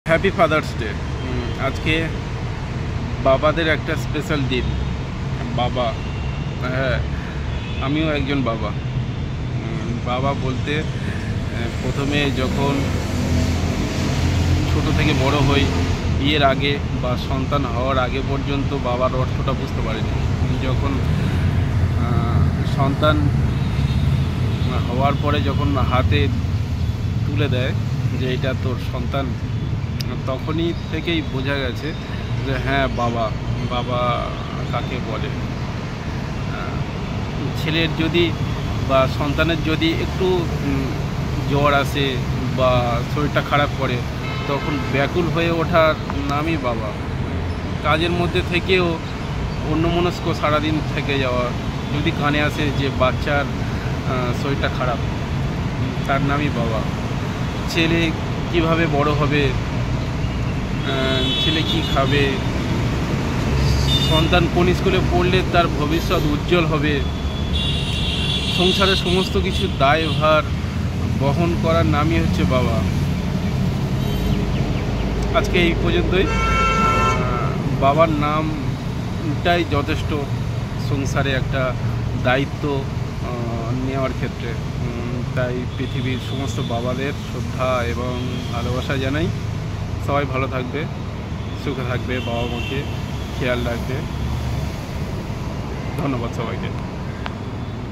Happy father's day. আজকে বাবাদের একটা স্পেশাল দিন। বাবা, হ্যাঁ, আমিও একজন বাবা। বাবা বলতে প্রথমে যখন ছোট থেকে বড় হই, বিয়ের আগে বা সন্তান হওয়ার আগে পর্যন্ত বাবার অর্থটা বুঝতে পারিনি। যখন সন্তান হওয়ার পরে যখন হাতে তুলে দেয় যে এটা তোর সন্তান, তখনই থেকেই বোঝা গেছে যে হ্যাঁ, বাবা বাবা কাকে বলে। ছেলের যদি বা সন্তানের যদি একটু জ্বর আসে বা শরীরটা খারাপ করে, তখন ব্যাকুল হয়ে ওঠার নামই বাবা। কাজের মধ্যে থেকেও অন্যমনস্ক সারাদিন থেকে যাওয়া, যদি কানে আসে যে বাচ্চার শরীরটা খারাপ, তার নামই বাবা। ছেলে কিভাবে বড় হবে, ছেলে কি খাবে, সন্তান কোন স্কুলে পড়লে তার ভবিষ্যৎ উজ্জ্বল হবে, সংসারের সমস্ত কিছু দায়ভার বহন করার নামই হচ্ছে বাবা। আজকে এই পর্যন্তই। বাবার নামটাই যথেষ্ট সংসারে একটা দায়িত্ব নেওয়ার ক্ষেত্রে। তাই পৃথিবীর সমস্ত বাবাদের শ্রদ্ধা এবং ভালোবাসা জানাই। সবাই ভালো থাকবে, সুখে থাকবে, বাবা মাকে খেয়াল রাখবে। ধন্যবাদ সবাইকে।